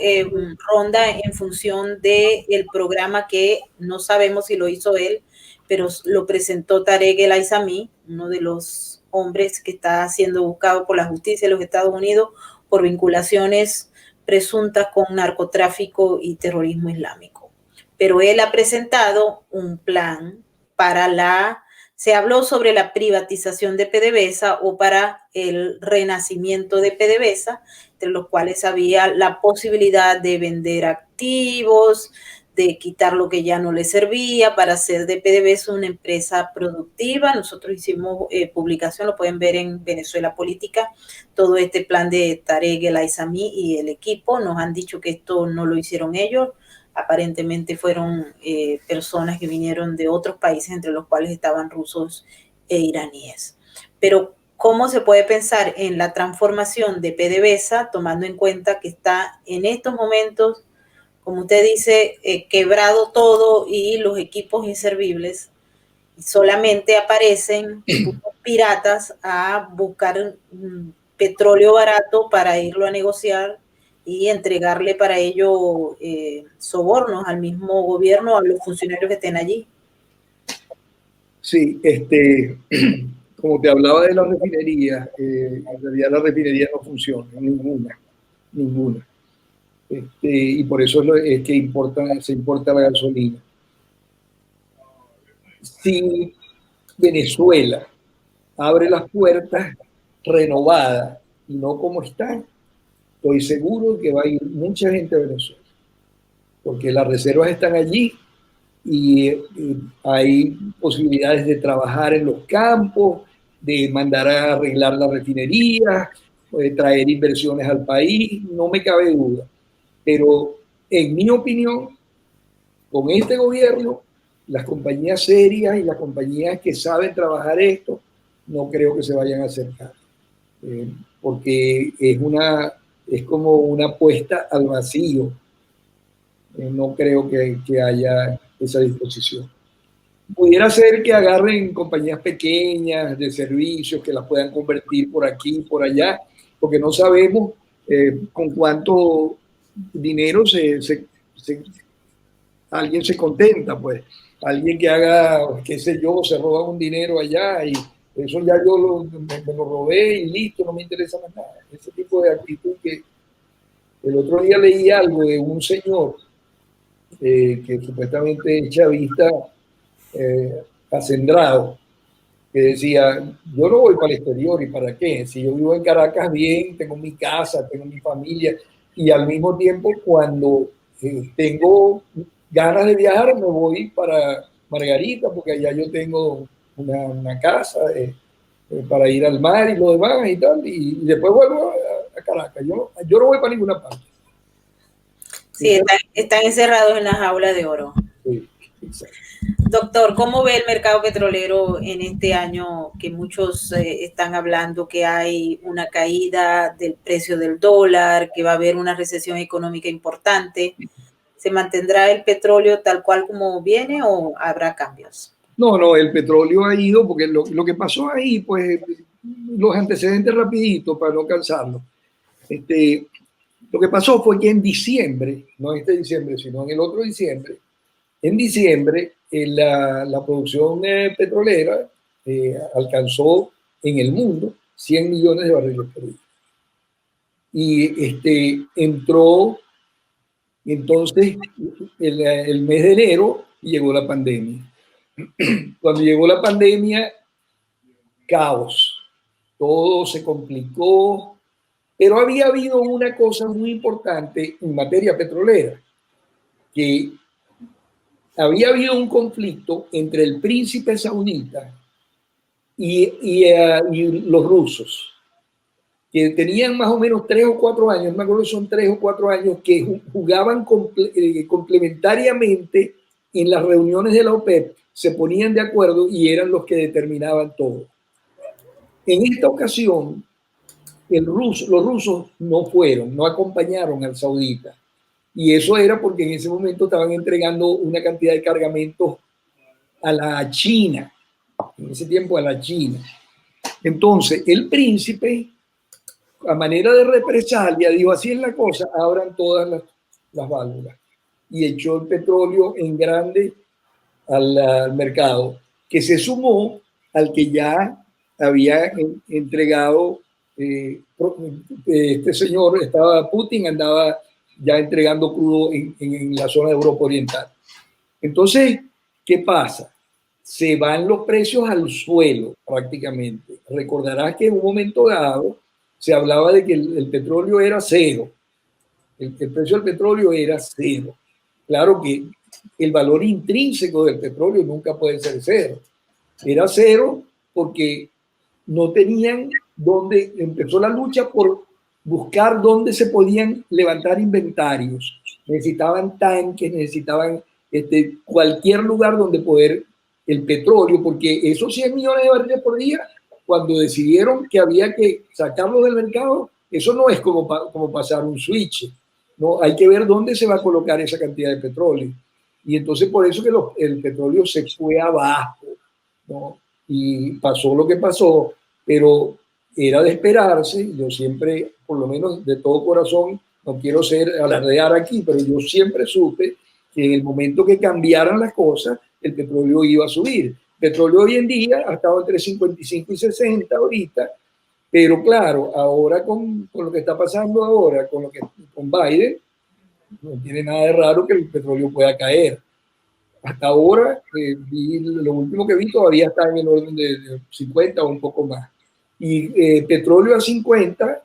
ronda en función del programa que no sabemos si lo hizo él, pero lo presentó Tarek El Aissami, uno de los hombres que está siendo buscado por la justicia de los Estados Unidos por vinculaciones presuntas con narcotráfico y terrorismo islámico. Pero él ha presentado un plan para se habló sobre la privatización de PDVSA o para el renacimiento de PDVSA, entre los cuales había la posibilidad de vender activos, de quitar lo que ya no le servía para hacer de PDVSA una empresa productiva. Nosotros hicimos publicación, lo pueden ver en Venezuela Política, todo este plan de Tarek El Aissami y el equipo. Nos han dicho que esto no lo hicieron ellos, aparentemente fueron personas que vinieron de otros países, entre los cuales estaban rusos e iraníes. Pero ¿cómo se puede pensar en la transformación de PDVSA tomando en cuenta que está en estos momentos, como usted dice, quebrado todo y los equipos inservibles? Solamente aparecen piratas a buscar petróleo barato para irlo a negociar y entregarle para ello sobornos al mismo gobierno, a los funcionarios que estén allí. Sí, como te hablaba de las refinerías, en realidad las refinerías no funcionan, ninguna. Y por eso es que se importa la gasolina. Si Venezuela abre las puertas renovadas y no como están, estoy seguro que va a ir mucha gente a Venezuela, porque las reservas están allí y hay posibilidades de trabajar en los campos, de mandar a arreglar la refinería, de traer inversiones al país, no me cabe duda. Pero en mi opinión, con este gobierno, las compañías serias y las compañías que saben trabajar esto, no creo que se vayan a acercar, porque es como una apuesta al vacío. No creo que haya esa disposición. Pudiera ser que agarren compañías pequeñas de servicios que las puedan convertir por aquí, por allá, porque no sabemos con cuánto dinero alguien se contenta, pues. Alguien que haga, qué sé yo, se roba un dinero allá y eso ya yo me lo robé y listo, no me interesa más nada. Ese tipo de actitud que el otro día leí algo de un señor que supuestamente es chavista acendrado, que decía, yo no voy para el exterior, ¿y para qué? Si yo vivo en Caracas bien, tengo mi casa, tengo mi familia, y al mismo tiempo cuando tengo ganas de viajar me voy para Margarita, porque allá yo tengo una casa para ir al mar y lo demás y tal, y después vuelvo a Caracas. Yo no voy para ninguna parte. Sí, están encerrados en las jaulas de oro. Sí, exacto. Doctor, ¿cómo ve el mercado petrolero en este año que muchos están hablando que hay una caída del precio del dólar, que va a haber una recesión económica importante? ¿Se mantendrá el petróleo tal cual como viene o habrá cambios? No, el petróleo ha ido, porque lo que pasó ahí, pues los antecedentes rapidito para no cansarlo. Lo que pasó fue que en diciembre, no este diciembre, sino en el otro diciembre, en diciembre la producción petrolera alcanzó en el mundo 100 millones de barriles por día. Y entró entonces el mes de enero y llegó la pandemia. Cuando llegó la pandemia, caos, todo se complicó, pero había habido una cosa muy importante en materia petrolera, que había habido un conflicto entre el príncipe saudita y los rusos, que tenían más o menos 3 o 4 años, me acuerdo que son 3 o 4 años, que jugaban complementariamente en las reuniones de la OPEP, se ponían de acuerdo y eran los que determinaban todo. En esta ocasión, los rusos no fueron, no acompañaron al saudita. Y eso era porque en ese momento estaban entregando una cantidad de cargamentos a la China, en ese tiempo a la China. Entonces, el príncipe, a manera de represalia, dijo: así es la cosa, abran todas las válvulas. Y echó el petróleo en grande al mercado, que se sumó al que ya había entregado este señor, Putin andaba ya entregando crudo en la zona de Europa Oriental. Entonces, ¿qué pasa? Se van los precios al suelo prácticamente. Recordarás que en un momento dado se hablaba de que el petróleo era cero. El precio del petróleo era cero. Claro que el valor intrínseco del petróleo nunca puede ser cero. Era cero porque no tenían dónde, empezó la lucha por buscar dónde se podían levantar inventarios. Necesitaban tanques, necesitaban cualquier lugar donde poder el petróleo, porque esos 100 millones de barriles por día, cuando decidieron que había que sacarlo del mercado, eso no es como pasar un switch. No, hay que ver dónde se va a colocar esa cantidad de petróleo. Y entonces por eso que el petróleo se fue abajo, ¿no? Y pasó lo que pasó, pero era de esperarse. Yo siempre, por lo menos de todo corazón, no quiero alardear aquí, pero yo siempre supe que en el momento que cambiaran las cosas, el petróleo iba a subir. El petróleo hoy en día ha estado entre 55 y 60 ahorita, pero claro, ahora con lo que está pasando ahora, con Biden, no tiene nada de raro que el petróleo pueda caer. Hasta ahora, lo último que vi todavía está en el orden de 50 o un poco más. Y petróleo a 50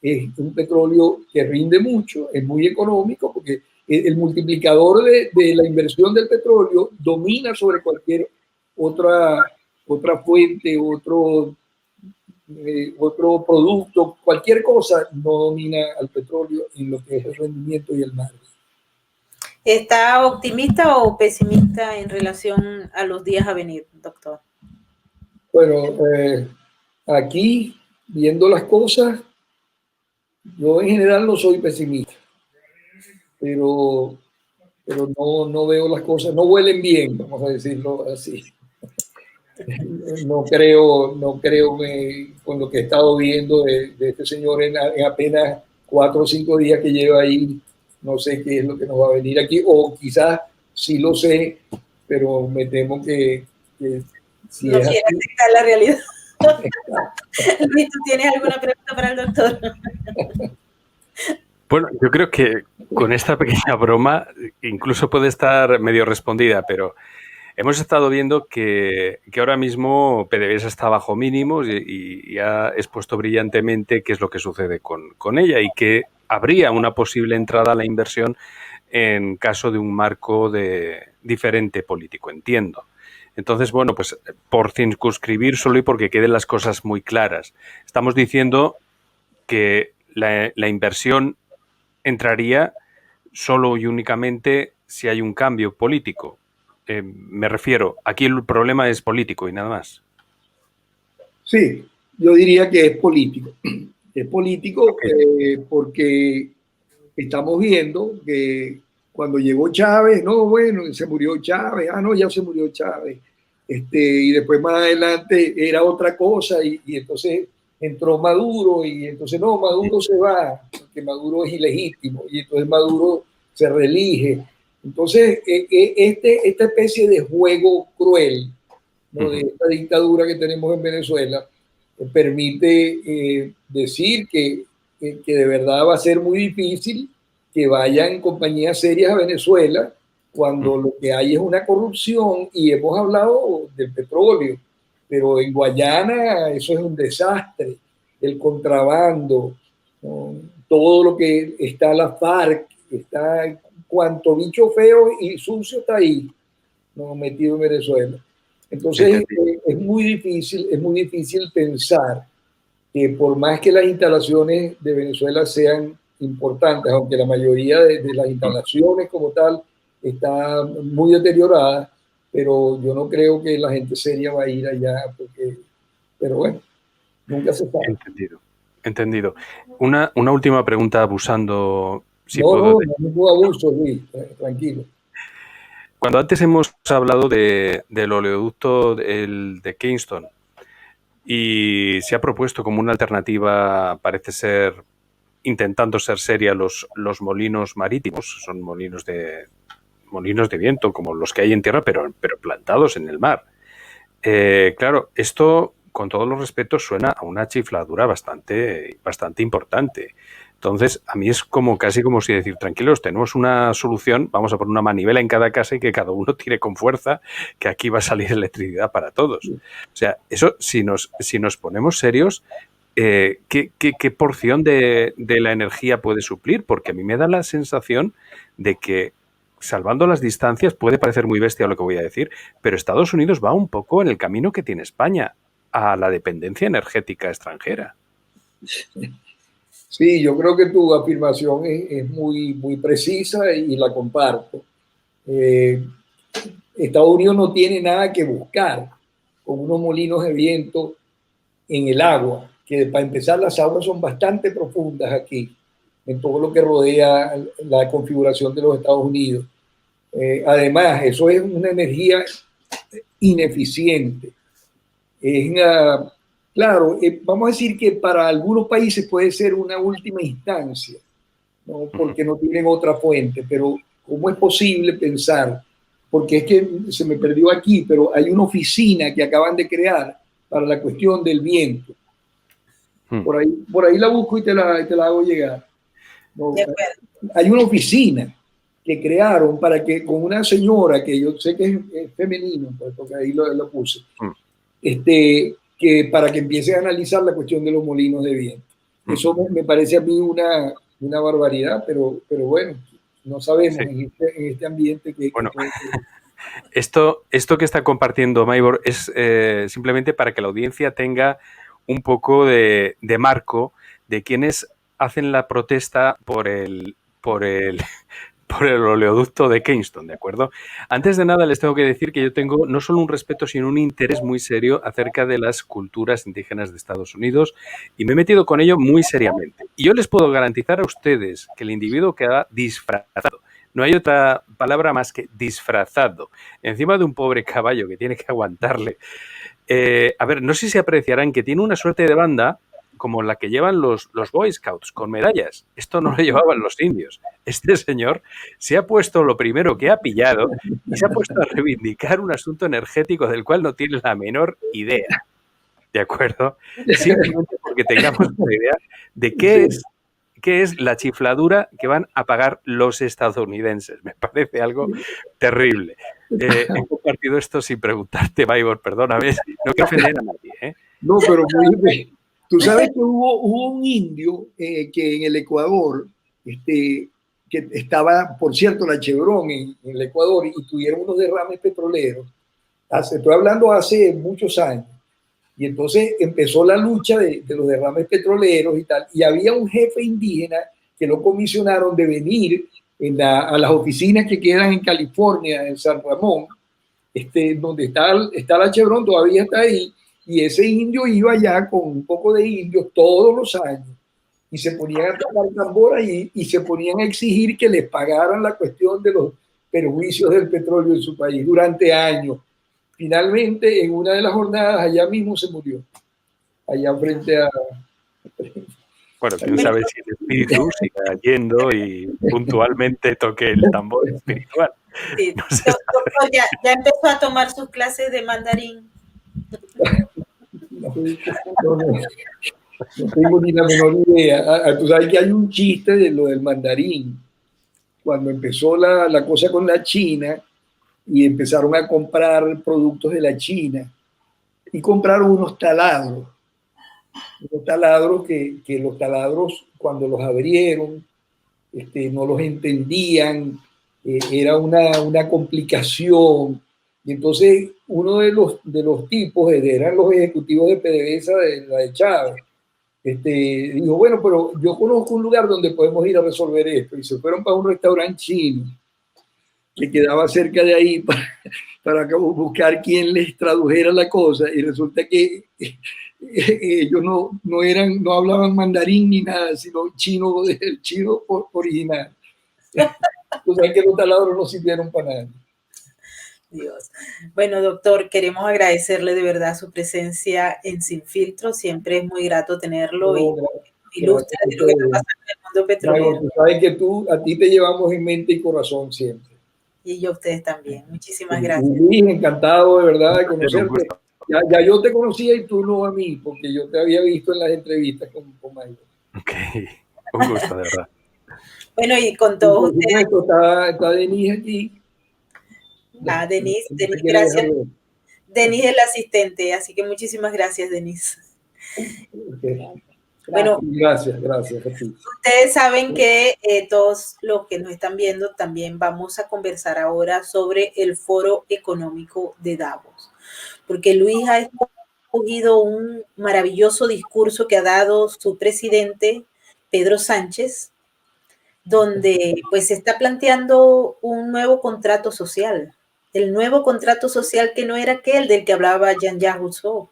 es un petróleo que rinde mucho, es muy económico, porque el multiplicador de la inversión del petróleo domina sobre cualquier otra fuente, otro producto, cualquier cosa no domina al petróleo en lo que es el rendimiento y el margen. ¿Está optimista o pesimista en relación a los días a venir, doctor? Bueno, aquí, viendo las cosas, yo en general no soy pesimista, pero no veo las cosas, no huelen bien, vamos a decirlo así. No creo con lo que he estado viendo de este señor en apenas 4 o 5 días que lleva ahí, no sé qué es lo que nos va a venir aquí, o quizás sí lo sé, pero me temo que si no quiere aceptar la realidad. Luis, ¿tú tienes alguna pregunta para el doctor? Bueno, yo creo que con esta pequeña broma incluso puede estar medio respondida, pero hemos estado viendo que ahora mismo PDVSA está bajo mínimos y ha expuesto brillantemente qué es lo que sucede con ella y que habría una posible entrada a la inversión en caso de un marco diferente político, entiendo. Entonces, bueno, pues por circunscribir solo y porque queden las cosas muy claras, estamos diciendo que la inversión entraría solo y únicamente si hay un cambio político. Me refiero, aquí el problema es político y nada más. Sí, yo diría que es político. Es político Okay. porque estamos viendo que cuando llegó Chávez, no, bueno, se murió Chávez, no, ya se murió Chávez. Y después más adelante era otra cosa y entonces entró Maduro y entonces no, Maduro se va, porque Maduro es ilegítimo y entonces Maduro se reelige. Entonces, esta especie de juego cruel, ¿no? De esta dictadura que tenemos en Venezuela, permite decir que de verdad va a ser muy difícil que vayan compañías serias a Venezuela cuando lo que hay es una corrupción, y hemos hablado del petróleo, pero en Guayana eso es un desastre, el contrabando, ¿no? Todo lo que está la FARC, está cuanto bicho feo y sucio está ahí, ¿no? Metido en Venezuela. Entonces es muy difícil pensar que por más que las instalaciones de Venezuela sean importantes, aunque la mayoría de las instalaciones como tal está muy deteriorada, pero yo no creo que la gente seria va a ir allá, porque, pero bueno, nunca se sabe. Entendido. Una última pregunta, abusando, si No, puedo. no, no es ningún abuso, Luis, tranquilo. Cuando antes hemos hablado del oleoducto de Kingston y se ha propuesto como una alternativa, parece ser, intentando ser seria, los molinos marítimos, son molinos de viento como los que hay en tierra, pero plantados en el mar. Claro, esto, con todos los respetos, suena a una chifladura bastante importante. Entonces, a mí es como casi como si decir, tranquilos, tenemos una solución, vamos a poner una manivela en cada casa y que cada uno tire con fuerza, que aquí va a salir electricidad para todos. O sea, eso, si nos ponemos serios, ¿qué porción de la energía puede suplir? Porque a mí me da la sensación de que, salvando las distancias, puede parecer muy bestia lo que voy a decir, pero Estados Unidos va un poco en el camino que tiene España, a la dependencia energética extranjera. Sí, yo creo que tu afirmación es muy precisa y la comparto. Estados Unidos no tiene nada que buscar con unos molinos de viento en el agua, que para empezar las aguas son bastante profundas aquí, en todo lo que rodea la configuración de los Estados Unidos. Además, eso es una energía ineficiente. Claro, vamos a decir que para algunos países puede ser una última instancia, ¿no? Porque no tienen otra fuente, pero ¿cómo es posible pensar? Porque es que se me perdió aquí, pero hay una oficina que acaban de crear para la cuestión del viento. Por ahí la busco y te la hago llegar. No, hay una oficina que crearon para que, con una señora que yo sé que es femenino, porque ahí lo puse, que para que empiece a analizar la cuestión de los molinos de viento. Eso me parece a mí una barbaridad, pero bueno, no sabemos en este ambiente que... Bueno, esto que está compartiendo Maybor es simplemente para que la audiencia tenga un poco de marco de quienes hacen la protesta por el oleoducto de Kingston, ¿de acuerdo? Antes de nada, les tengo que decir que yo tengo no solo un respeto, sino un interés muy serio acerca de las culturas indígenas de Estados Unidos, y me he metido con ello muy seriamente. Y yo les puedo garantizar a ustedes que el individuo queda disfrazado. No hay otra palabra más que disfrazado, encima de un pobre caballo que tiene que aguantarle. A ver, no sé si apreciarán que tiene una suerte de banda como la que llevan los Boy Scouts, con medallas. Esto no lo llevaban los indios. Este señor se ha puesto lo primero que ha pillado y se ha puesto a reivindicar un asunto energético del cual no tiene la menor idea. ¿De acuerdo? Simplemente porque tengamos una idea de qué es la chifladura que van a pagar los estadounidenses. Me parece algo terrible. He compartido esto sin preguntarte, Maybor, perdóname, no quiero ofender a nadie, ¿eh? No, pero muy bien. Tú sabes que hubo un indio que en el Ecuador, que estaba, por cierto, la Chevron en el Ecuador, y tuvieron unos derrames petroleros. Estoy hablando hace muchos años. Y entonces empezó la lucha de los derrames petroleros y tal. Y había un jefe indígena que lo comisionaron de venir a las oficinas que quedan en California, en San Ramón, donde está la Chevron, todavía está ahí, y ese indio iba allá con un poco de indios todos los años, y se ponían a tocar tambor ahí, y se ponían a exigir que les pagaran la cuestión de los perjuicios del petróleo en su país durante años. Finalmente, en una de las jornadas, allá mismo se murió, allá frente a... Bueno, quién sabe si el espíritu siga yendo y puntualmente toque el tambor espiritual. Sí. No sé. Doctor, ya empezó a tomar sus clases de mandarín. No tengo ni la menor idea. Tú sabes que hay un chiste de lo del mandarín. Cuando empezó la cosa con la China y empezaron a comprar productos de la China y compraron unos taladros que los taladros cuando los abrieron no los entendían, era una complicación. Y entonces uno de los tipos, eran los ejecutivos de PDVSA, de la de Chávez, dijo, bueno, pero yo conozco un lugar donde podemos ir a resolver esto. Y se fueron para un restaurante chino que quedaba cerca de ahí para buscar quién les tradujera la cosa. Y resulta que ellos no hablaban mandarín ni nada, sino el chino original. Entonces, que los taladros no sirvieron para nada. Dios. Bueno, doctor, queremos agradecerle de verdad su presencia en Sin Filtro. Siempre es muy grato tenerlo y ilustra de lo que está pasando en el mundo petrolero. Tú sabes que a ti te llevamos en mente y corazón siempre. Y yo a ustedes también. Muchísimas gracias. Luis, encantado de verdad de conocerte. Ya yo te conocía y tú no a mí, porque yo te había visto en las entrevistas con Mayo. Ok, un gusto, de verdad. Bueno, y con todos ustedes. Está Denise aquí. Denise, gracias. Denise es la asistente, así que muchísimas gracias, Denise. Okay. Bueno, gracias. Ustedes saben que todos los que nos están viendo también vamos a conversar ahora sobre el Foro Económico de Davos, porque Luis ha escogido un maravilloso discurso que ha dado su presidente, Pedro Sánchez, donde pues se está planteando un nuevo contrato social, el nuevo contrato social que no era aquel del que hablaba Jean-Jacques Rousseau,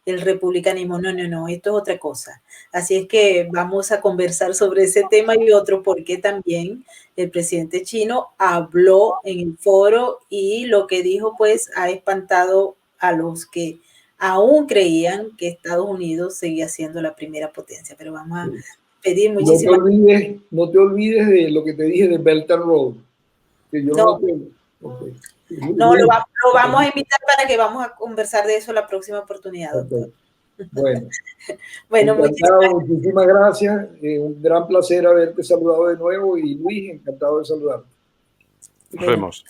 el republicanismo. No, esto es otra cosa. Así es que vamos a conversar sobre ese tema y otro, porque también el presidente chino habló en el foro y lo que dijo pues ha espantado a los que aún creían que Estados Unidos seguía siendo la primera potencia. Pero vamos a pedir muchísimas... No te olvides de lo que te dije de Belt and Road. Que yo no, lo vamos a invitar para que vamos a conversar de eso la próxima oportunidad, doctor. Bueno, muchísimas gracias. Un gran placer haberte saludado de nuevo y Luis, encantado de saludarte. Nos vemos.